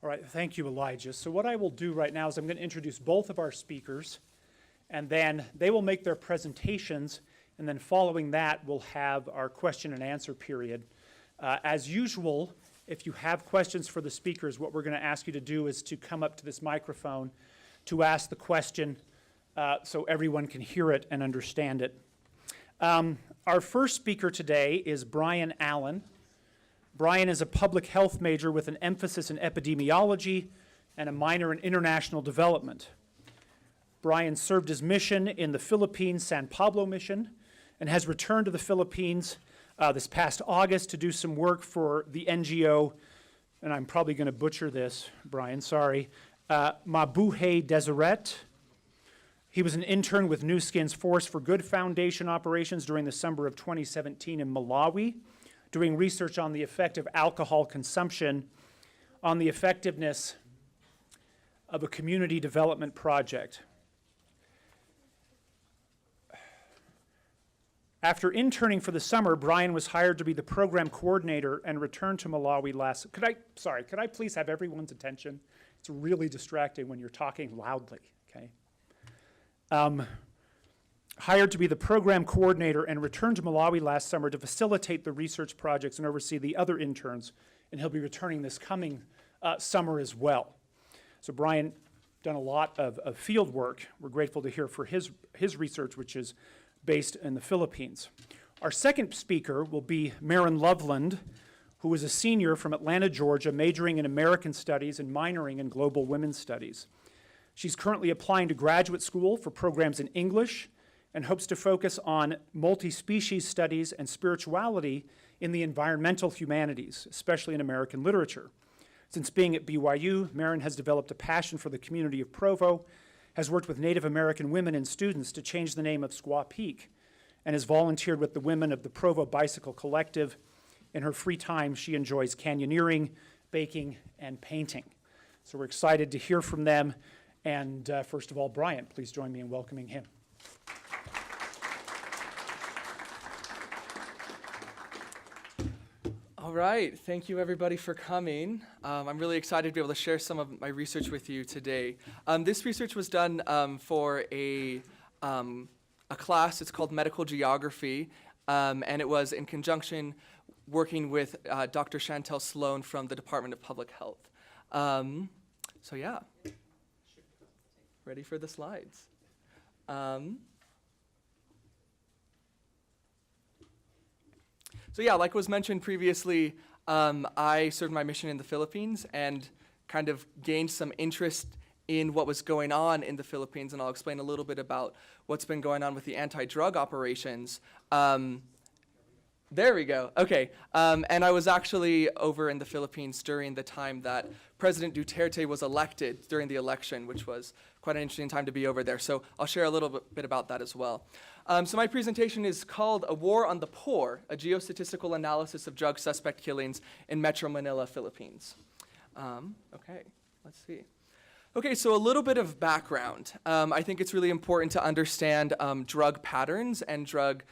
All right, thank you, Elijah. So what I will do right now is I'm going to introduce both of our speakers, and then they will make their presentations, and then following that, we'll have our question and answer period. As usual, if you have questions for the speakers, what we're going to ask you to do is to come up to this microphone to ask the question so everyone can hear it and understand it. Our first speaker today is Brian Allen. Brian is a public health major with an emphasis in epidemiology and a minor in international development. Brian served his mission in the Philippines, San Pablo mission, and has returned to the Philippines this past August to do some work for the NGO, and I'm probably going to butcher this, Brian, sorry, Mabuhay Deseret. He was an intern with New Skins Force for Good Foundation operations during the summer of 2017 in Malawi, doing research on the effect of alcohol consumption on the effectiveness of a community development project. After interning for the summer, Brian was hired to be the program coordinator and returned to Malawi last. Could I please have everyone's attention? It's really distracting when you're talking loudly, okay? Hired to be the program coordinator and returned to Malawi last summer to facilitate the research projects and oversee the other interns, and he'll be returning this coming summer as well. So Brian done a lot of field work. We're grateful to hear for his research, which is based in the Philippines. Our second speaker will be Maren Loveland, who is a senior from Atlanta, Georgia, majoring in American Studies and minoring in Global Women's Studies. She's currently applying to graduate school for programs in English and hopes to focus on multi-species studies and spirituality in the environmental humanities, especially in American literature. Since being at BYU, Maren has developed a passion for the community of Provo, has worked with Native American women and students to change the name of Squaw Peak, and has volunteered with the women of the Provo Bicycle Collective. In her free time, she enjoys canyoneering, baking, and painting. So we're excited to hear from them. And first of all, Brian, please join me in welcoming him. All right, thank you everybody for coming. I'm really excited to be able to share some of my research with you today. This research was done for a class. It's called Medical Geography, and it was in conjunction working with Dr. Chantel Sloan from the Department of Public Health. So yeah, ready for the slides. So yeah, like was mentioned previously, I served my mission in the Philippines and kind of gained some interest in what was going on in the Philippines, and I'll explain a little bit about what's been going on with the anti-drug operations. There we go, okay. And I was actually over in the Philippines during the time that President Duterte was elected during the election, which was quite an interesting time to be over there. So I'll share a little bit about that as well. So my presentation is called A War on the Poor, a Geostatistical Analysis of Drug Suspect Killings in Metro Manila, Philippines. Okay, let's see. Okay, so a little bit of background. I think it's really important to understand drug patterns and drug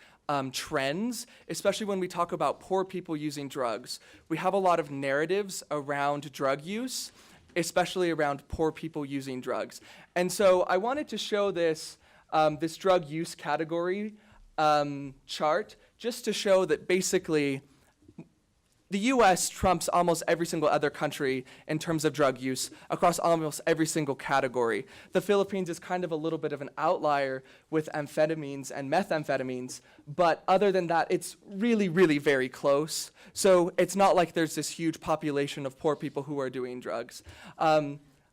trends, especially when we talk about poor people using drugs. We have a lot of narratives around drug use, especially around poor people using drugs. And so I wanted to show this this drug use category chart just to show that basically the US trumps almost every single other country in terms of drug use across almost every single category. The Philippines is kind of a little bit of an outlier with amphetamines and methamphetamines, but other than that, it's really, really very close. So it's not like there's this huge population of poor people who are doing drugs.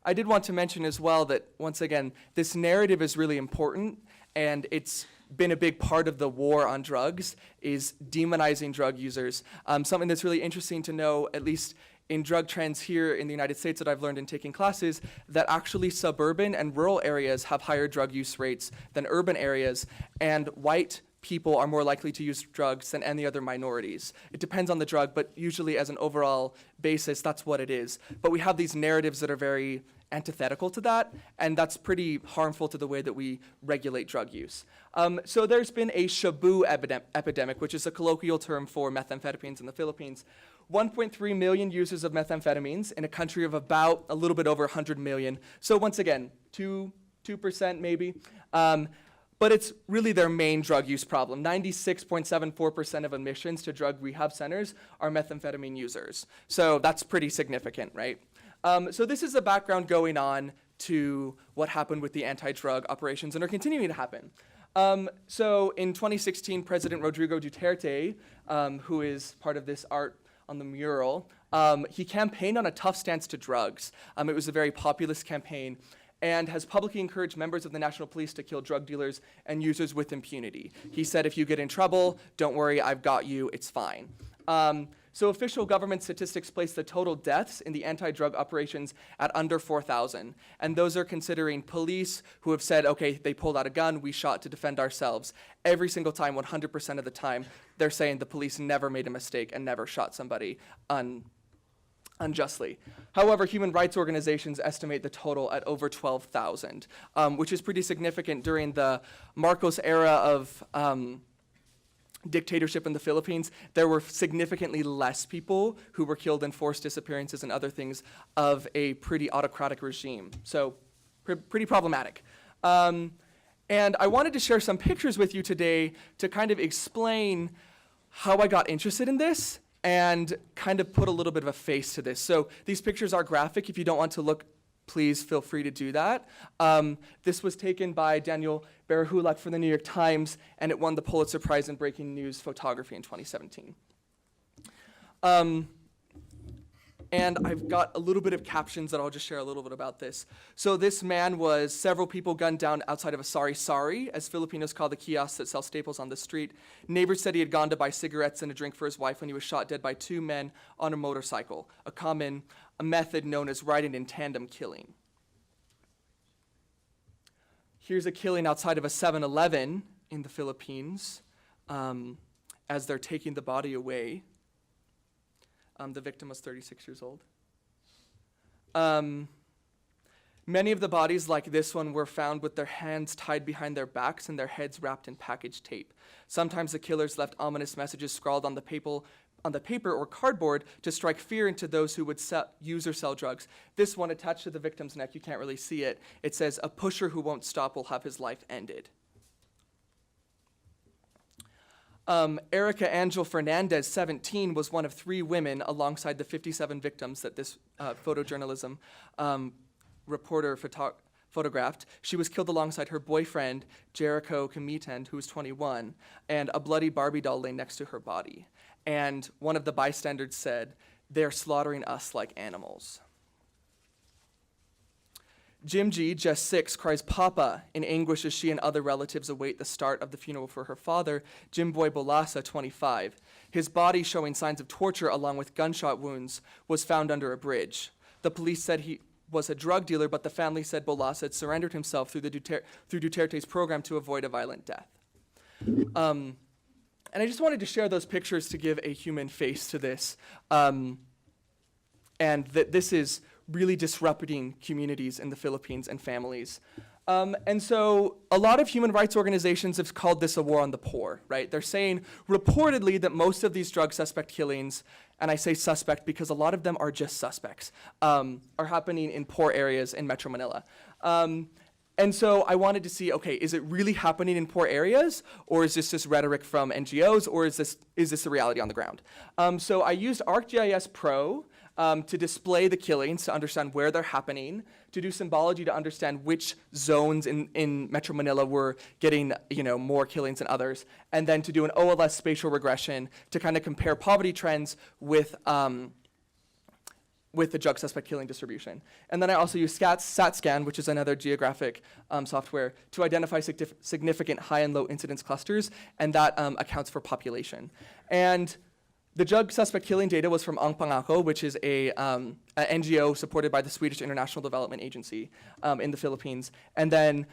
I did want to mention as well that, once again, this narrative is really important, and it's been a big part of the war on drugs, is demonizing drug users. Something that's really interesting to know, at least in drug trends here in the United States that I've learned in taking classes, that actually suburban and rural areas have higher drug use rates than urban areas, and white people are more likely to use drugs than any other minorities. It depends on the drug, but usually as an overall basis, that's what it is. But we have these narratives that are very antithetical to that, and that's pretty harmful to the way that we regulate drug use. So there's been a shabu epidemic, which is a colloquial term for methamphetamines in the Philippines, 1.3 million users of methamphetamines in a country of about a little bit over 100 million. So once again, 2% maybe. But it's really their main drug use problem. 96.74% of admissions to drug rehab centers are methamphetamine users. So that's pretty significant, right? So this is the background going on to what happened with the anti-drug operations and are continuing to happen. So in 2016, President Rodrigo Duterte, who is part of this art on the mural, he campaigned on a tough stance to drugs. It was a very populist campaign and has publicly encouraged members of the National Police to kill drug dealers and users with impunity. He said, if you get in trouble, don't worry, I've got you, it's fine. So official government statistics place the total deaths in the anti-drug operations at under 4,000. And those are considering police who have said, okay, they pulled out a gun, we shot to defend ourselves. Every single time, 100% of the time, they're saying the police never made a mistake and never shot somebody unjustly. However, human rights organizations estimate the total at over 12,000, which is pretty significant during the Marcos era of dictatorship in the Philippines. There were significantly less people who were killed in forced disappearances and other things of a pretty autocratic regime. So pretty problematic. And I wanted to share some pictures with you today to kind of explain how I got interested in this and kind of put a little bit of a face to this. So these pictures are graphic. If you don't want to look, please feel free to do that. This was taken by Daniel Berahulak for the New York Times, and it won the Pulitzer Prize in Breaking News Photography in 2017. And I've got a little bit of captions that I'll just share a little bit about this. So this man was several people gunned down outside of a sari-sari, as Filipinos call the kiosks that sell staples on the street. Neighbors said he had gone to buy cigarettes and a drink for his wife when he was shot dead by two men on a motorcycle, a method known as riding in tandem killing. Here's a killing outside of a 7-Eleven in the Philippines as they're taking the body away. The victim was 36 years old. Many of the bodies, like this one, were found with their hands tied behind their backs and their heads wrapped in packaged tape. Sometimes the killers left ominous messages scrawled on the paper or cardboard to strike fear into those who would use or sell drugs. This one attached to the victim's neck, you can't really see it. It says, "A pusher who won't stop will have his life ended." Erica Angel Fernandez, 17, was one of 3 women alongside the 57 victims that this photojournalism reporter photographed. She was killed alongside her boyfriend, Jericho Kamitan, who was 21, and a bloody Barbie doll lay next to her body. And one of the bystanders said, "They're slaughtering us like animals." Jimji, just 6, cries "Papa" in anguish as she and other relatives await the start of the funeral for her father, Jimboy Bolasa, 25. His body, showing signs of torture along with gunshot wounds, was found under a bridge. The police said he was a drug dealer, but the family said Bolasa had surrendered himself through Duterte's program to avoid a violent death. And I just wanted to share those pictures to give a human face to this. And that this is really disrupting communities in the Philippines and families. And so a lot of human rights organizations have called this a war on the poor, right? They're saying reportedly that most of these drug suspect killings, and I say suspect because a lot of them are just suspects, are happening in poor areas in Metro Manila. And so I wanted to see, okay, is it really happening in poor areas, or is this just rhetoric from NGOs, or is this a reality on the ground? So I used ArcGIS Pro to display the killings, to understand where they're happening, to do symbology to understand which zones in Metro Manila were getting more killings than others, and then to do an OLS spatial regression to kind of compare poverty trends with the drug suspect killing distribution. And then I also use StatScan, which is another geographic software, to identify significant high and low incidence clusters, and that accounts for population. And the drug suspect killing data was from Ang Pangako, which is a NGO supported by the Swedish International Development Agency in the Philippines. And then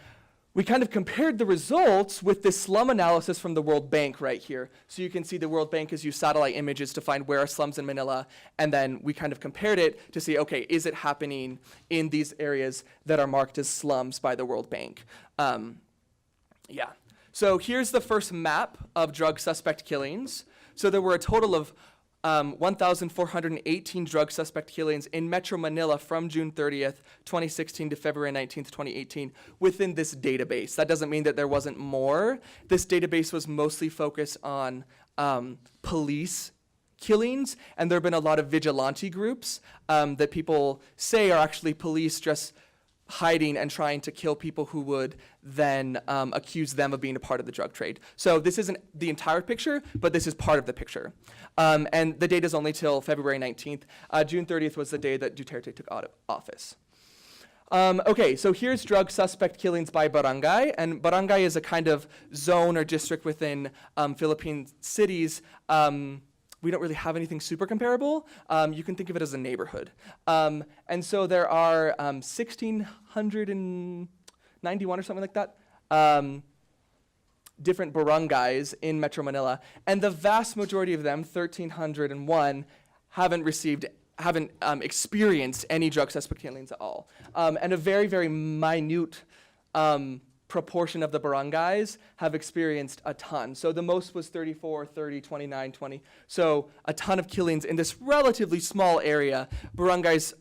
we kind of compared the results with this slum analysis from the World Bank right here. So you can see the World Bank has used satellite images to find where are slums in Manila, and then we kind of compared it to see, okay, is it happening in these areas that are marked as slums by the World Bank? Yeah. So here's the first map of drug suspect killings. So there were a total of 1,418 drug suspect killings in Metro Manila from June 30th, 2016 to February 19th, 2018 within this database. That doesn't mean that there wasn't more. This database was mostly focused on police killings, and there have been a lot of vigilante groups that people say are actually police just hiding and trying to kill people who would then accuse them of being a part of the drug trade. So this isn't the entire picture, but this is part of the picture. And the date is only till February 19th. June 30th was the day that Duterte took out of office. Okay, so here's drug suspect killings by barangay, and barangay is a kind of zone or district within Philippine cities. We don't really have anything super comparable. You can think of it as a neighborhood. And so there are 1,691 or something like that different barangays in Metro Manila, and the vast majority of them, 1,301, haven't experienced any drug suspect killings at all. And a very, very minute proportion of the barangays have experienced a ton. So the most was 34, 30, 29, 20. So a ton of killings in this relatively small area. Barangays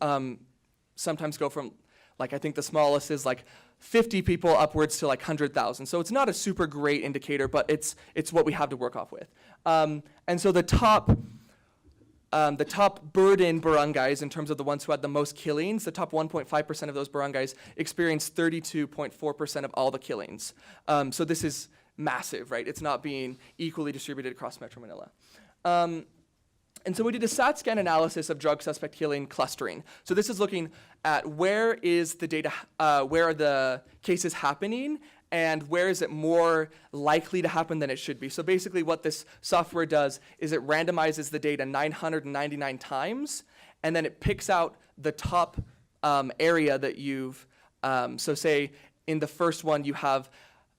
sometimes go from, like, I think the smallest is like 50 people upwards to like 100,000. So it's not a super great indicator, but it's what we have to work off with. And so the top burden barangays, in terms of the ones who had the most killings, the top 1.5% of those barangays experienced 32.4% of all the killings. So this is massive, right? It's not being equally distributed across Metro Manila. And so we did a SAT scan analysis of drug suspect killing clustering. So this is looking at where is the data, where are the cases happening, and where is it more likely to happen than it should be. So basically what this software does is it randomizes the data 999 times, and then it picks out the top area that you've, so say in the first one you have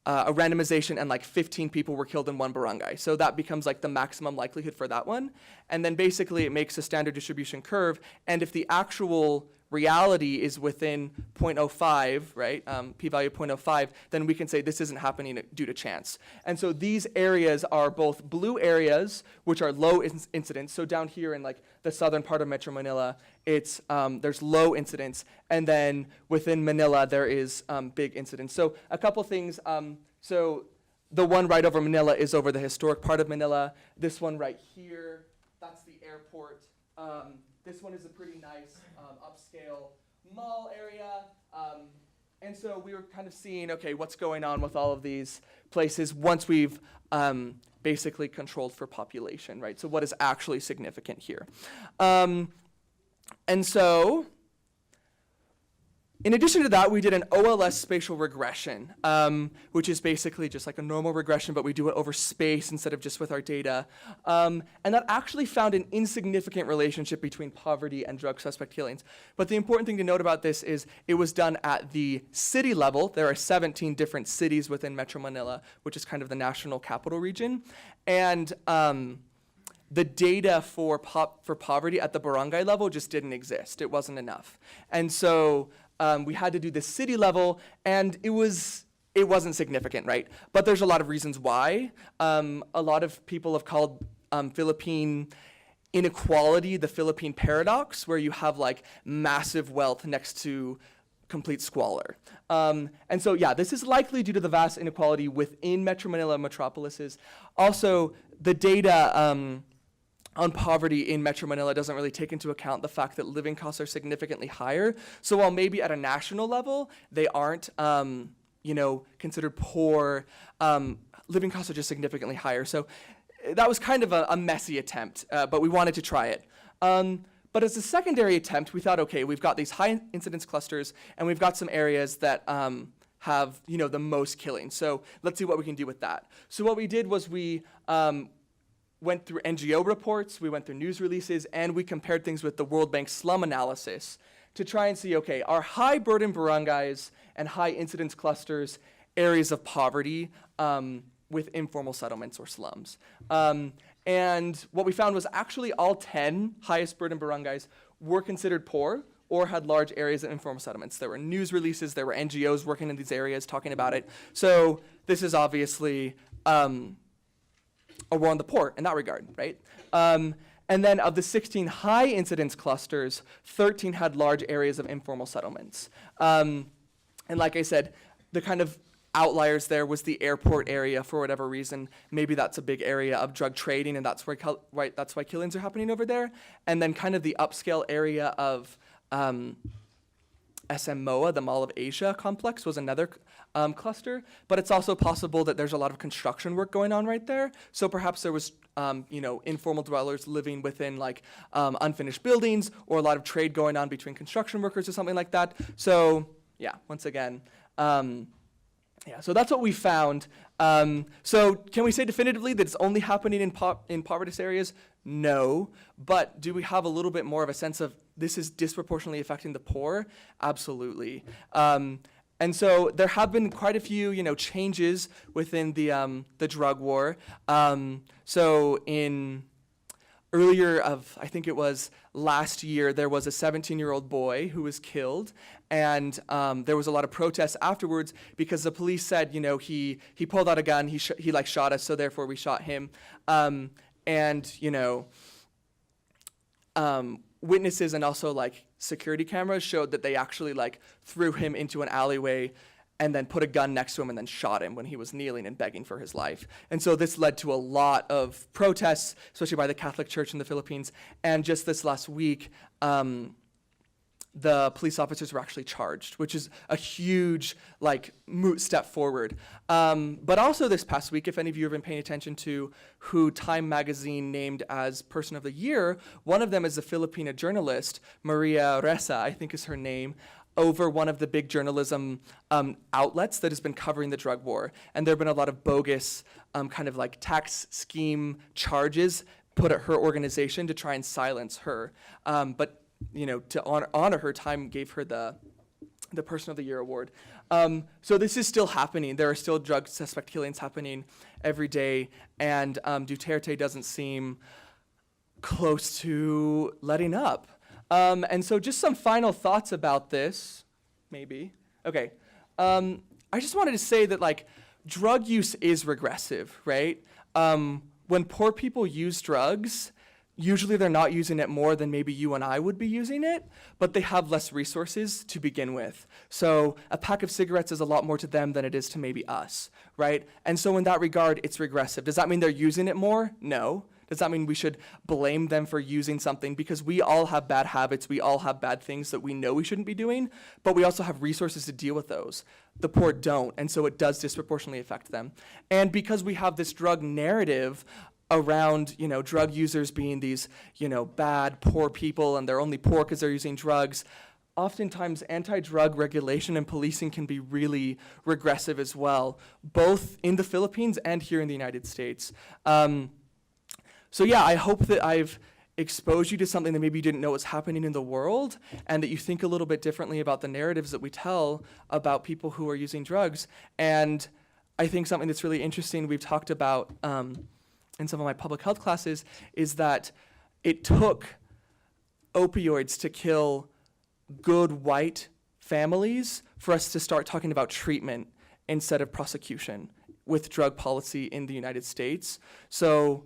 a randomization and like 15 people were killed in one barangay. So that becomes like the maximum likelihood for that one. And then basically it makes a standard distribution curve, and if the actual reality is within 0.05, right, p-value 0.05, then we can say this isn't happening due to chance. And so these areas are both blue areas, which are low incidence. So down here in like the southern part of Metro Manila, it's there's low incidence, and then within Manila there is big incidence. So a couple things. So the one right over Manila is over the historic part of Manila. This one right here, that's the airport. This one is a pretty nice upscale mall area. And so we were kind of seeing, okay, what's going on with all of these places once we've basically controlled for population, right? So what is actually significant here? And so in addition to that, we did an OLS spatial regression, which is basically just like a normal regression, but we do it over space instead of just with our data. And that actually found an insignificant relationship between poverty and drug suspect killings. But the important thing to note about this is it was done at the city level. There are 17 different cities within Metro Manila, which is kind of the national capital region. And the data for poverty at the barangay level just didn't exist. It wasn't enough. And so we had to do the city level, and it wasn't significant, right? But there's a lot of reasons why. A lot of people have called Philippine inequality the Philippine paradox, where you have like massive wealth next to complete squalor. And so, yeah, this is likely due to the vast inequality within Metro Manila metropolises. Also, the data on poverty in Metro Manila doesn't really take into account the fact that living costs are significantly higher. So while maybe at a national level they aren't, considered poor, living costs are just significantly higher. So that was kind of a messy attempt, but we wanted to try it. But as a secondary attempt, we thought, okay, we've got these high incidence clusters, and we've got some areas that have, the most killing. So let's see what we can do with that. So what we did was we went through NGO reports, we went through news releases, and we compared things with the World Bank slum analysis to try and see, okay, are high burden barangays and high incidence clusters areas of poverty with informal settlements or slums? And what we found was actually all 10 highest burden barangays were considered poor or had large areas of informal settlements. There were news releases, there were NGOs working in these areas talking about it. So this is obviously a war on the poor in that regard, right? And then of the 16 high incidence clusters, 13 had large areas of informal settlements. And like I said, the kind of outliers there was the airport area for whatever reason. Maybe that's a big area of drug trading, and that's why that's why killings are happening over there. And then kind of the upscale area of SM MOA, the Mall of Asia complex, was another cluster. But it's also possible that there's a lot of construction work going on right there. So perhaps there was informal dwellers living within like unfinished buildings, or a lot of trade going on between construction workers or something like that. So yeah, once again. So that's what we found. So can we say definitively that it's only happening in impoverished areas? No. But do we have a little bit more of a sense of this is disproportionately affecting the poor? Absolutely. And so there have been quite a few, changes within the drug war. So in earlier of, I think it was last year, there was a 17-year-old boy who was killed, and there was a lot of protests afterwards because the police said, he pulled out a gun, he shot us, so therefore we shot him. Witnesses and also security cameras showed that they actually threw him into an alleyway and then put a gun next to him and then shot him when he was kneeling and begging for his life. And so this led to a lot of protests, especially by the Catholic Church in the Philippines. And just this last week, the police officers were actually charged, which is a huge step forward. But also this past week, if any of you have been paying attention to who Time magazine named as Person of the Year, one of them is a Filipina journalist, Maria Ressa, I think is her name, over one of the big journalism outlets that has been covering the drug war. And there have been a lot of bogus tax scheme charges put at her organization to try and silence her. But to honor her, Time gave her the Person of the Year award. So this is still happening. There are still drug suspect killings happening every day, and Duterte doesn't seem close to letting up. And so just some final thoughts about this, maybe. Okay. I just wanted to say that drug use is regressive, right? When poor people use drugs, usually they're not using it more than maybe you and I would be using it, but they have less resources to begin with. So a pack of cigarettes is a lot more to them than it is to maybe us, right? And so in that regard, it's regressive. Does that mean they're using it more? No. Does that mean we should blame them for using something? Because we all have bad habits, we all have bad things that we know we shouldn't be doing, but we also have resources to deal with those. The poor don't, and so it does disproportionately affect them. And because we have this drug narrative around, drug users being these, bad, poor people, and they're only poor because they're using drugs, oftentimes anti-drug regulation and policing can be really regressive as well, both in the Philippines and here in the United States. So yeah, I hope that I've exposed you to something that maybe you didn't know was happening in the world, and that you think a little bit differently about the narratives that we tell about people who are using drugs. And I think something that's really interesting we've talked about in some of my public health classes is that it took opioids to kill good white families for us to start talking about treatment instead of prosecution with drug policy in the United States. So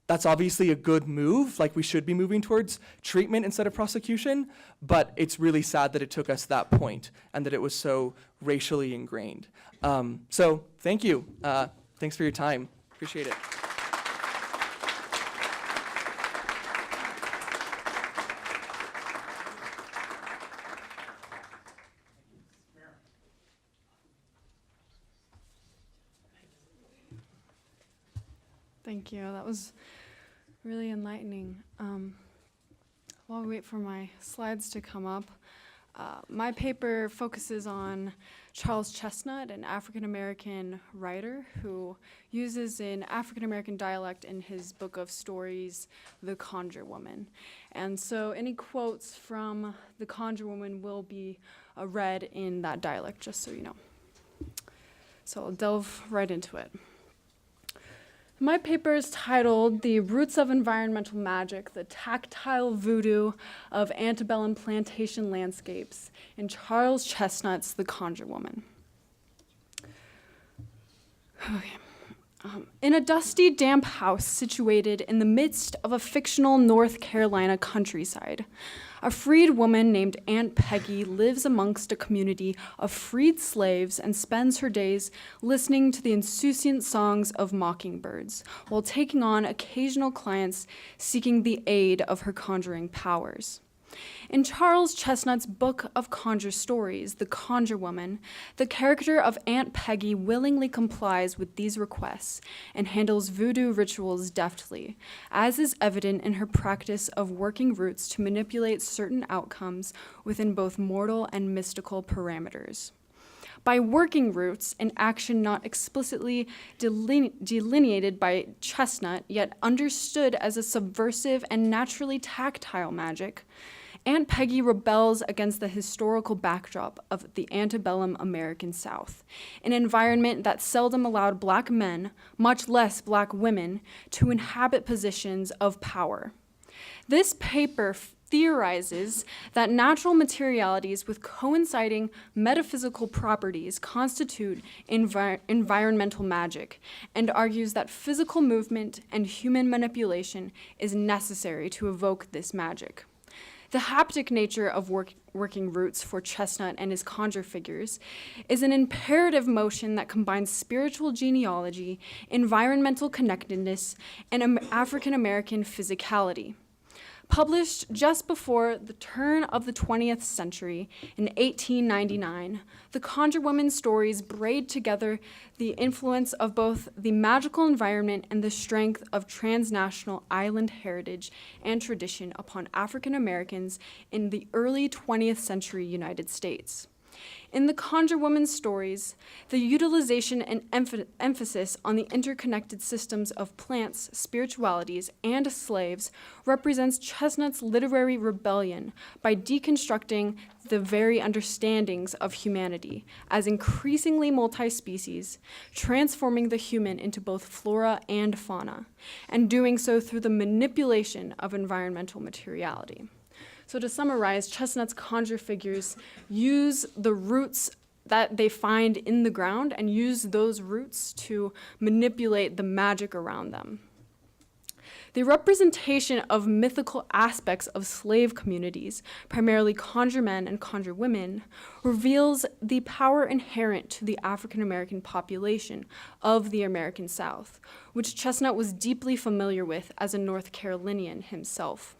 that's obviously a good move, we should be moving towards treatment instead of prosecution, but it's really sad that it took us that point and that it was so racially ingrained. So thank you. Thanks for your time. Appreciate it. Thank you. That was really enlightening. While we wait for my slides to come up, my paper focuses on Charles Chesnutt, an African-American writer who uses an African-American dialect in his book of stories, The Conjure Woman. And so any quotes from The Conjure Woman will be read in that dialect, just so you know. So I'll delve right into it. My paper is titled The Roots of Environmental Magic, the Tactile Voodoo of Antebellum Plantation Landscapes in Charles Chesnutt's The Conjure Woman. Okay. In a dusty, damp house situated in the midst of a fictional North Carolina countryside, a freed woman named Aunt Peggy lives amongst a community of freed slaves and spends her days listening to the insouciant songs of mockingbirds while taking on occasional clients seeking the aid of her conjuring powers. In Charles Chesnutt's book of Conjure stories, The Conjure Woman, the character of Aunt Peggy willingly complies with these requests and handles voodoo rituals deftly, as is evident in her practice of working roots to manipulate certain outcomes within both mortal and mystical parameters. By working roots, an action not explicitly delineated by Chesnutt, yet understood as a subversive and naturally tactile magic, Aunt Peggy rebels against the historical backdrop of the antebellum American South, an environment that seldom allowed Black men, much less Black women, to inhabit positions of power. This paper theorizes that natural materialities with coinciding metaphysical properties constitute environmental magic, and argues that physical movement and human manipulation is necessary to evoke this magic. The haptic nature of working roots for Chesnutt and his conjure figures is an imperative motion that combines spiritual genealogy, environmental connectedness, and African-American physicality. Published just before the turn of the 20th century in 1899, the Conjure Woman's stories braid together the influence of both the magical environment and the strength of transnational island heritage and tradition upon African Americans in the early 20th century United States. In the Conjure Woman's stories, the utilization and emphasis on the interconnected systems of plants, spiritualities, and slaves represents Chesnutt's literary rebellion by deconstructing the very understandings of humanity as increasingly multi-species, transforming the human into both flora and fauna, and doing so through the manipulation of environmental materiality. So to summarize, Chesnutt's conjure figures use the roots that they find in the ground and use those roots to manipulate the magic around them. The representation of mythical aspects of slave communities, primarily conjure men and conjure women, reveals the power inherent to the African American population of the American South, which Chesnutt was deeply familiar with as a North Carolinian himself.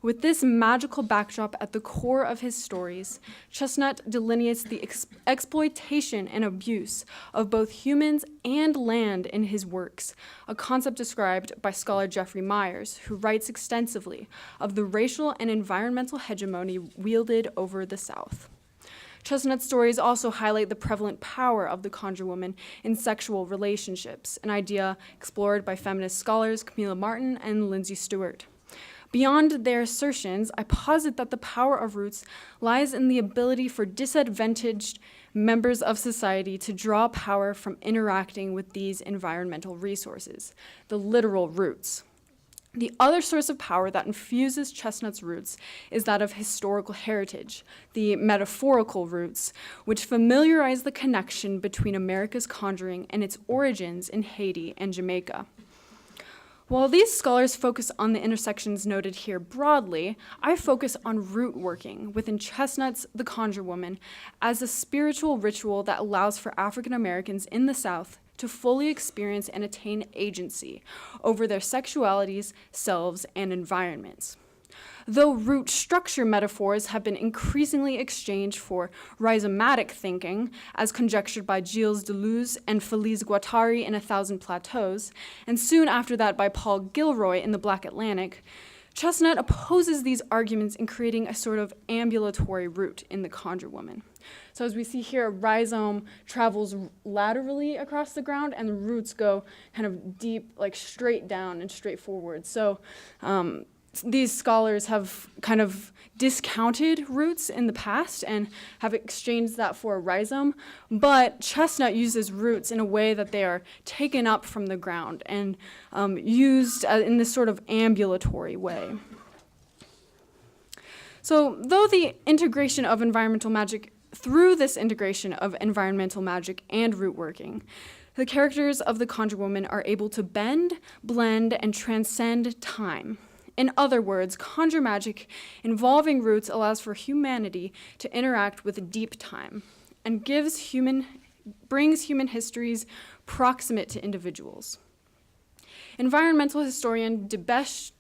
With this magical backdrop at the core of his stories, Chesnutt delineates the exploitation and abuse of both humans and land in his works, a concept described by scholar Jeffrey Myers, who writes extensively of the racial and environmental hegemony wielded over the South. Chesnutt's stories also highlight the prevalent power of the conjure woman in sexual relationships, an idea explored by feminist scholars Camilla Martin and Lindsay Stewart. Beyond their assertions, I posit that the power of roots lies in the ability for disadvantaged members of society to draw power from interacting with these environmental resources, the literal roots. The other source of power that infuses Chesnutt's roots is that of historical heritage, the metaphorical roots, which familiarize the connection between America's conjuring and its origins in Haiti and Jamaica. While these scholars focus on the intersections noted here broadly, I focus on root working within Chesnutt's The Conjure Woman as a spiritual ritual that allows for African Americans in the South to fully experience and attain agency over their sexualities, selves, and environments. Though root structure metaphors have been increasingly exchanged for rhizomatic thinking, as conjectured by Gilles Deleuze and Félix Guattari in A Thousand Plateaus, and soon after that by Paul Gilroy in The Black Atlantic, Chesnutt opposes these arguments in creating a sort of ambulatory root in The Conjure Woman. So as we see here, a rhizome travels laterally across the ground, and the roots go kind of deep, like straight down and straight forward. So these scholars have kind of discounted roots in the past and have exchanged that for a rhizome, but Chesnutt uses roots in a way that they are taken up from the ground and used in this sort of ambulatory way. So though the integration of environmental magic, through this integration of environmental magic and root working, The characters of the Conjure Woman are able to bend, blend, and transcend time. In other words, conjure magic involving roots allows for humanity to interact with deep time and brings human histories proximate to individuals. Environmental historian Dibesh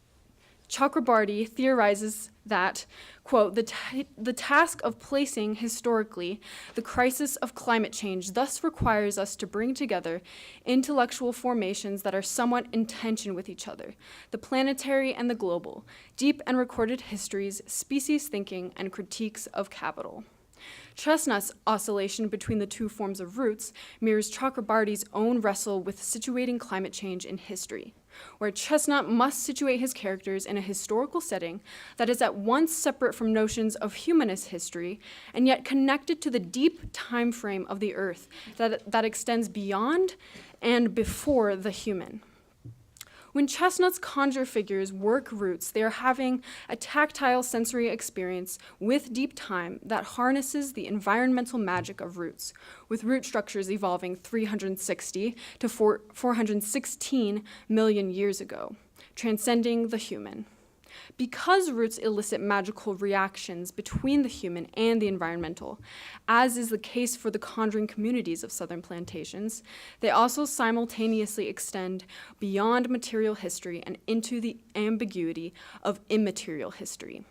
Chakrabarty theorizes that, quote, the task of placing historically the crisis of climate change thus requires us to bring together intellectual formations that are somewhat in tension with each other, the planetary and the global, deep and recorded histories, species thinking, and critiques of capital. Chesnutt's oscillation between the two forms of roots mirrors Chakrabarty's own wrestle with situating climate change in history, where Chesnutt must situate his characters in a historical setting that is at once separate from notions of humanist history and yet connected to the deep time frame of the earth that extends beyond and before the human. When Chesnutt's conjure figures work roots, they are having a tactile sensory experience with deep time that harnesses the environmental magic of roots, with root structures evolving 360 to 416 million years ago, transcending the human. Because roots elicit magical reactions between the human and the environmental, as is the case for the conjuring communities of southern plantations, they also simultaneously extend beyond material history and into the ambiguity of immaterial history.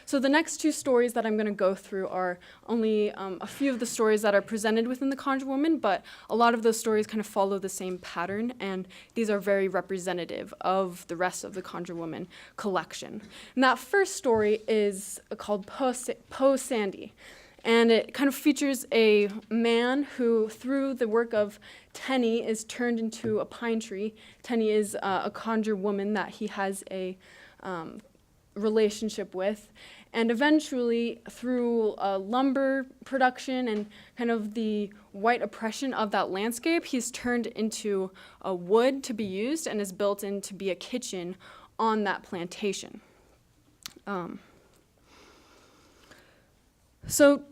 So the next two stories that I'm going to go through are only a few of the stories that are presented within the Conjure Woman, but a lot of those stories kind of follow the same pattern, and these are very representative of the rest of the Conjure Woman collection. And that first story is called Po Sandy, and it kind of features a man who, through the work of Tenny, is turned into a pine tree. Tenny is a Conjure Woman that he has a relationship with, and eventually through lumber production and kind of the white oppression of that landscape, he's turned into a wood to be used and is built in to be a kitchen on that plantation. So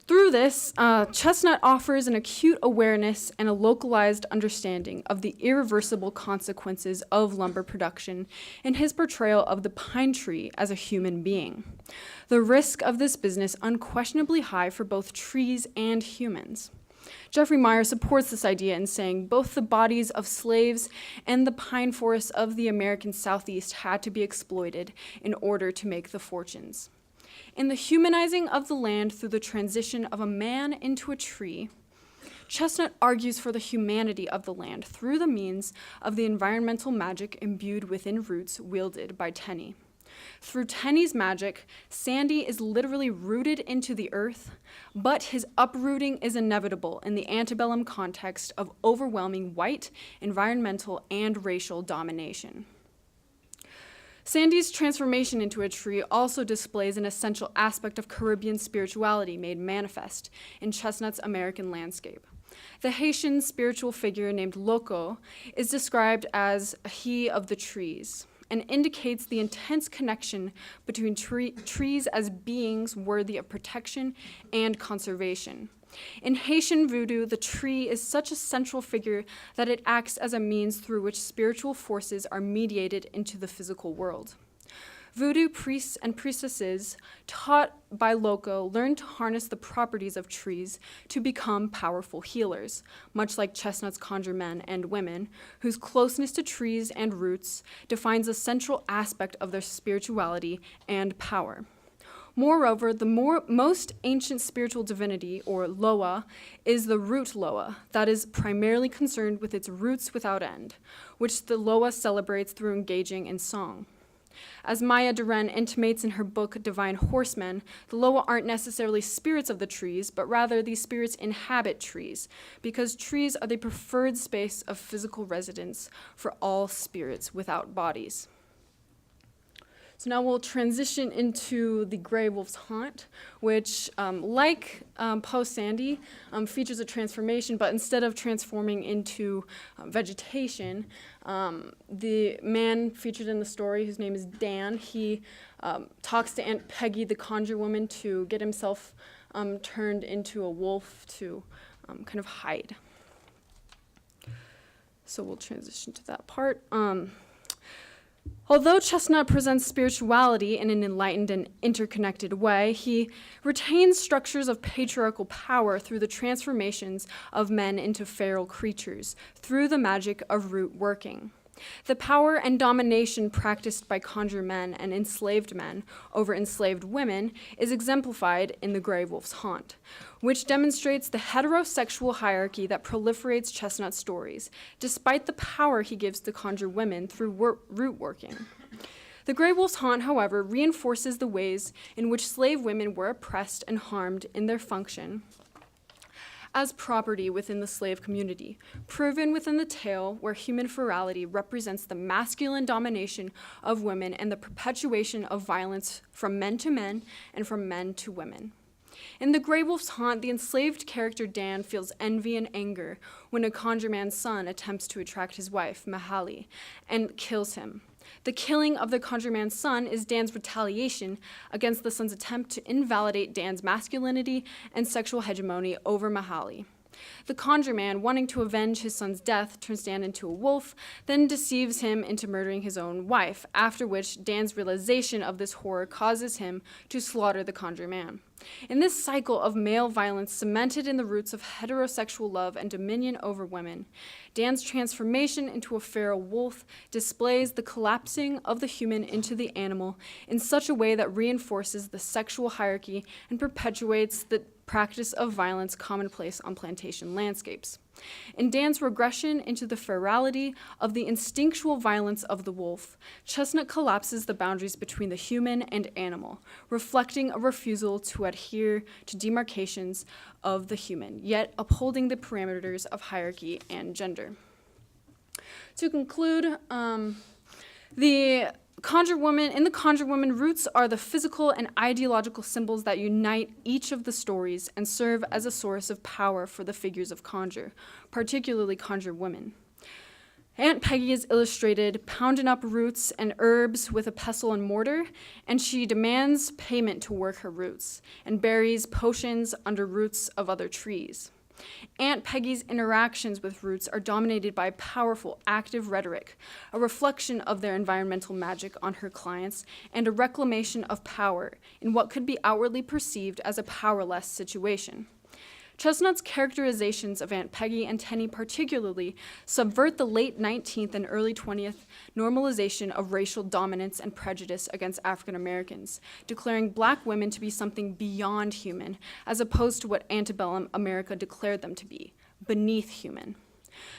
through this, Chesnutt offers an acute awareness and a localized understanding of the irreversible consequences of lumber production in his portrayal of the pine tree as a human being. The risk of this business unquestionably high for both trees and humans. Jeffrey Meyer supports this idea in saying both the bodies of slaves and the pine forests of the American Southeast had to be exploited in order to make the fortunes. In the humanizing of the land through the transition of a man into a tree, Chesnutt argues for the humanity of the land through the means of the environmental magic imbued within roots wielded by Tenny. Through Tenny's magic, Sandy is literally rooted into the earth, but his uprooting is inevitable in the antebellum context of overwhelming white, environmental, and racial domination. Sandy's transformation into a tree also displays an essential aspect of Caribbean spirituality made manifest in Chesnutt's American landscape. The Haitian spiritual figure named Loco is described as a he of the trees and indicates the intense connection between trees as beings worthy of protection and conservation. In Haitian Voudou, the tree is such a central figure that it acts as a means through which spiritual forces are mediated into the physical world. Voodoo priests and priestesses, taught by Loco, learn to harness the properties of trees to become powerful healers, much like Chesnutt's conjure men and women, whose closeness to trees and roots defines a central aspect of their spirituality and power. Moreover, the most ancient spiritual divinity, or Loa, is the root Loa, that is primarily concerned with its roots without end, which the Loa celebrates through engaging in song. As Maya Deren intimates in her book Divine Horsemen, the Loa aren't necessarily spirits of the trees, but rather these spirits inhabit trees, because trees are the preferred space of physical residence for all spirits without bodies. So now we'll transition into the Gray Wolf's Haunt, which, like Po Sandy, features a transformation, but instead of transforming into vegetation, the man featured in the story, whose name is Dan, he talks to Aunt Peggy, the conjure woman, to get himself turned into a wolf to kind of hide. So we'll transition to that part. Although Chesnutt presents spirituality in an enlightened and interconnected way, he retains structures of patriarchal power through the transformations of men into feral creatures, through the magic of root working. The power and domination practiced by conjure men and enslaved men over enslaved women is exemplified in the Grey Wolf's Haunt, which demonstrates the heterosexual hierarchy that proliferates Chesnutt's stories, despite the power he gives to conjure women through root working. The Grey Wolf's Haunt, however, reinforces the ways in which slave women were oppressed and harmed in their function as property within the slave community, proven within the tale where human ferality represents the masculine domination of women and the perpetuation of violence from men to men and from men to women. In the Grey Wolf's Haunt, the enslaved character Dan feels envy and anger when a conjure man's son attempts to attract his wife, Mahali, and kills him. The killing of the conjure man's son is Dan's retaliation against the son's attempt to invalidate Dan's masculinity and sexual hegemony over Mahali. The conjure man, wanting to avenge his son's death, turns Dan into a wolf, then deceives him into murdering his own wife, after which Dan's realization of this horror causes him to slaughter the conjure man. In this cycle of male violence cemented in the roots of heterosexual love and dominion over women, Dan's transformation into a feral wolf displays the collapsing of the human into the animal in such a way that reinforces the sexual hierarchy and perpetuates the practice of violence commonplace on plantation landscapes. In Dan's regression into the ferality of the instinctual violence of the wolf, Chesnutt collapses the boundaries between the human and animal, reflecting a refusal to adhere to demarcations of the human, yet upholding the parameters of hierarchy and gender. To conclude, the Conjure Woman, roots are the physical and ideological symbols that unite each of the stories and serve as a source of power for the figures of Conjure, particularly Conjure Women. Aunt Peggy is illustrated pounding up roots and herbs with a pestle and mortar, and she demands payment to work her roots, and buries potions under roots of other trees. Aunt Peggy's interactions with roots are dominated by powerful, active rhetoric, a reflection of their environmental magic on her clients, and a reclamation of power in what could be outwardly perceived as a powerless situation. Chesnutt's characterizations of Aunt Peggy and Tenny particularly subvert the late 19th and early 20th normalization of racial dominance and prejudice against African Americans, declaring Black women to be something beyond human, as opposed to what antebellum America declared them to be, beneath human.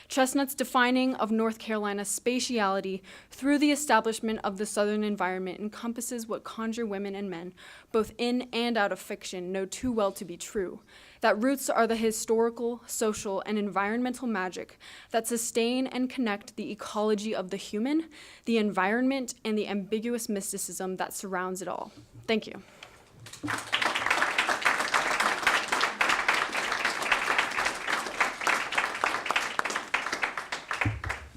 Chesnutt's defining of North Carolina's spatiality through the establishment of the Southern environment encompasses what conjure women and men, both in and out of fiction, know too well to be true, that roots are the historical, social, and environmental magic that sustain and connect the ecology of the human, the environment, and the ambiguous mysticism that surrounds it all. Thank you.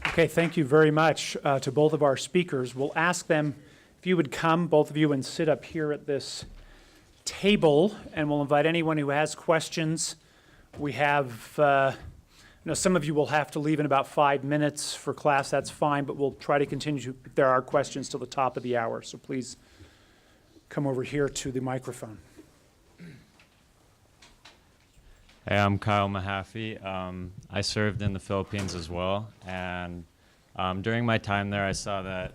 Okay, thank you very much to both of our speakers. We'll ask them if you would come, both of you, and sit up here at this table, and we'll invite anyone who has questions. We have, some of you will have to leave in about 5 minutes for class, that's fine, but we'll try to continue if there are questions till the top of the hour, so please come over here to the microphone. Hey, I'm Kyle Mahaffey. I served in the Philippines as well, and during my time there, I saw that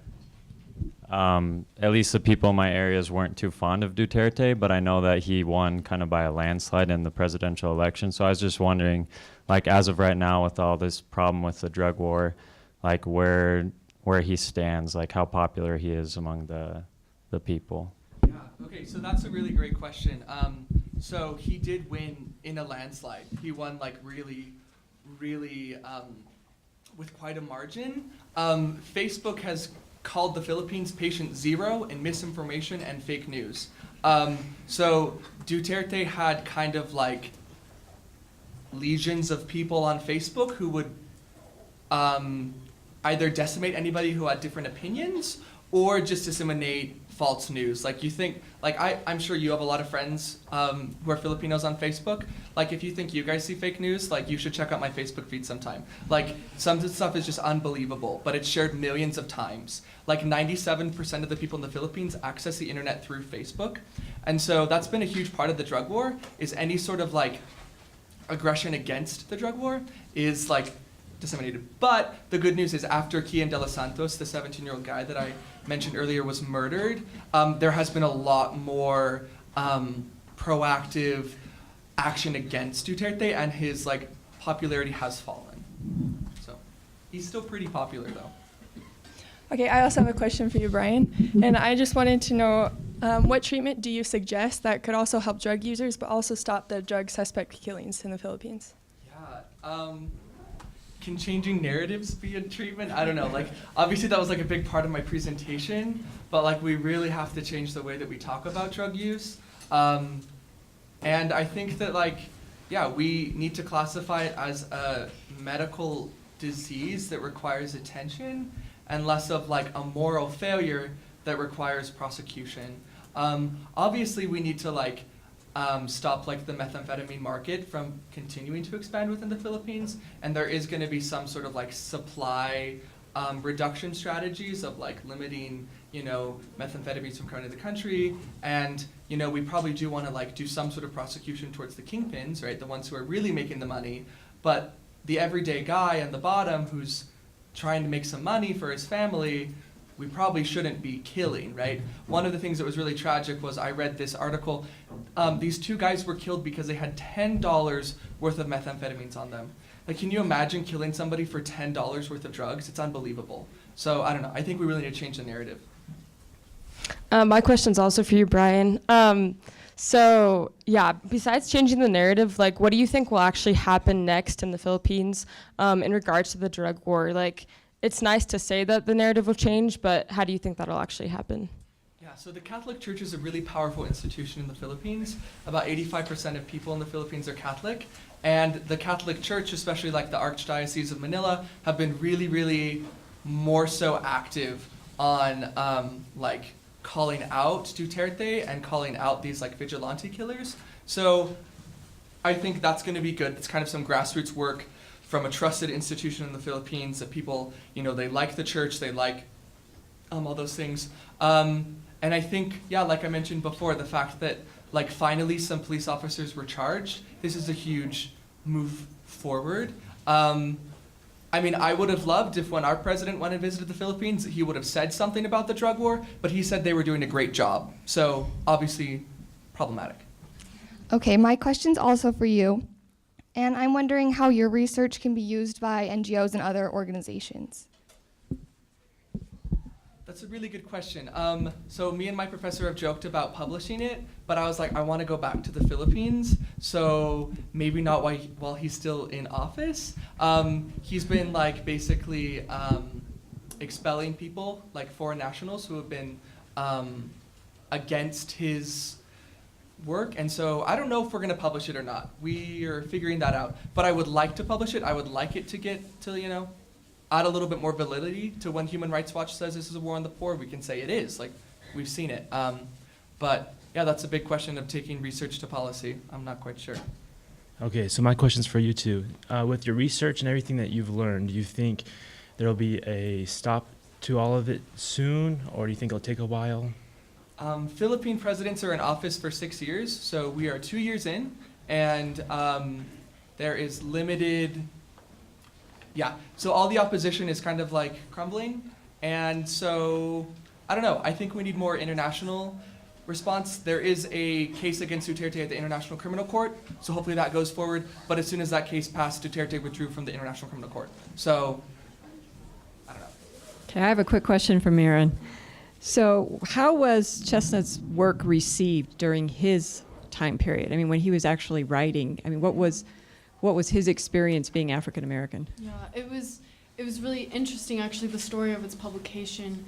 at least the people in my areas weren't too fond of Duterte, but I know that he won kind of by a landslide in the presidential election. So I was just wondering, like, as of right now, with all this problem with the drug war, like where he stands, like how popular he is among the people. Yeah. Okay. So that's a really great question. So he did win in a landslide. He won like really with quite a margin. Facebook has called the Philippines patient zero in misinformation and fake news. So Duterte had kind of like legions of people on Facebook who would either decimate anybody who had different opinions or just disseminate false news. Like you think, like I'm sure you have a lot of friends who are Filipinos on Facebook. Like if you think you guys see fake news, like you should check out my Facebook feed sometime. Like some of the stuff is just unbelievable, but it's shared millions of times. Like 97% of the people in the Philippines access the internet through Facebook. And so that's been a huge part of the drug war, is any sort of like aggression against the drug war is like disseminated. But the good news is after Kian de los Santos, the 17-year-old guy that I mentioned earlier, was murdered, there has been a lot more proactive action against Duterte, and his like popularity has fallen. So he's still pretty popular though. Okay, I also have a question for you, Brian. And I just wanted to know, what treatment do you suggest that could also help drug users, but also stop the drug suspect killings in the Philippines? Yeah. Can changing narratives be a treatment? I don't know. Like, obviously that was like a big part of my presentation, but like we really have to change the way that we talk about drug use. And I think that like, yeah, we need to classify it as a medical disease that requires attention, and less of like a moral failure that requires prosecution. Obviously we need to like stop like the methamphetamine market from continuing to expand within the Philippines, and there is going to be some sort of like supply reduction strategies of like limiting, you know, methamphetamines from coming to the country. And you know, we probably do want to like do some sort of prosecution towards the kingpins, right, the ones who are really making the money. But the everyday guy on the bottom who's trying to make some money for his family, we probably shouldn't be killing, right? One of the things that was really tragic was I read this article. These two guys were killed because they had $10 worth of methamphetamines on them. Like, can you imagine killing somebody for $10 worth of drugs? It's unbelievable. So I don't know. I think we really need to change the narrative. My question's also for you, Brian. So yeah, besides changing the narrative, like what do you think will actually happen next in the Philippines in regards to the drug war? Like, it's nice to say that the narrative will change, but how do you think that'll actually happen? Yeah, so the Catholic Church is a really powerful institution in the Philippines. About 85% of people in the Philippines are Catholic. And the Catholic Church, especially like the Archdiocese of Manila, have been really, really more so active on like calling out Duterte and calling out these like vigilante killers. So I think that's going to be good. It's kind of some grassroots work from a trusted institution in the Philippines that people, you know, they like the church, they like all those things. And I think, yeah, like I mentioned before, the fact that like finally some police officers were charged, this is a huge move forward. I mean, I would have loved if when our president went and visited the Philippines, he would have said something about the drug war, but he said they were doing a great job. So obviously problematic. Okay, my question's also for you. And I'm wondering how your research can be used by NGOs and other organizations. That's a really good question. So me and my professor have joked about publishing it, but I was like, I want to go back to the Philippines, so maybe not while he's still in office. He's been like basically expelling people, like foreign nationals who have been against his work, and so I don't know if we're going to publish it or not. We are figuring that out, but I would like to publish it. I would like it to get to, you know, add a little bit more validity to when Human Rights Watch says this is a war on the poor. We can say it is, like we've seen it. But yeah, that's a big question of taking research to policy. I'm not quite sure. Okay, so my question's for you too. With your research and everything that you've learned, do you think there'll be a stop to all of it soon, or do you think it'll take a while? Philippine presidents are in office for 6 years, so we are 2 years in, and there is limited, yeah, so all the opposition is kind of like crumbling, and so, I don't know, I think we need more international response. There is a case against Duterte at the International Criminal Court, so hopefully that goes forward, but as soon as that case passed, Duterte withdrew from the International Criminal Court. So, I don't know. Okay, I have a quick question for Maren. So how was Chesnutt's work received during his time period? I mean, when he was actually writing, I mean, what was his experience being African American? Yeah, it was really interesting, actually, the story of its publication.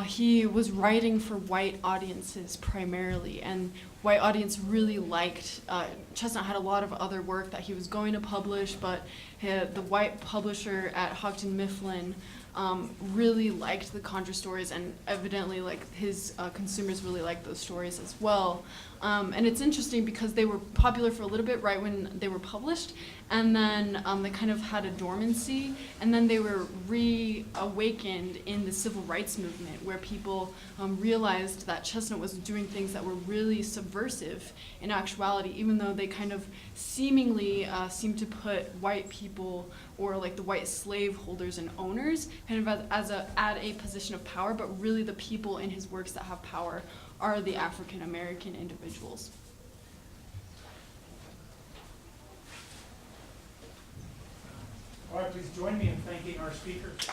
He was writing for white audiences primarily, and white audience really liked, Chesnutt had a lot of other work that he was going to publish, but the white publisher at Houghton Mifflin really liked the Conjure stories, and evidently like his consumers really liked those stories as well. And it's interesting because they were popular for a little bit right when they were published, and then they kind of had a dormancy, and then they were reawakened in the civil rights movement, where people realized that Chesnutt was doing things that were really subversive in actuality, even though they kind of seemingly seemed to put white people, or like the white slave holders and owners, kind of at a position of power, but really the people in his works that have power are the African American individuals. All right, please join me in thanking our speakers.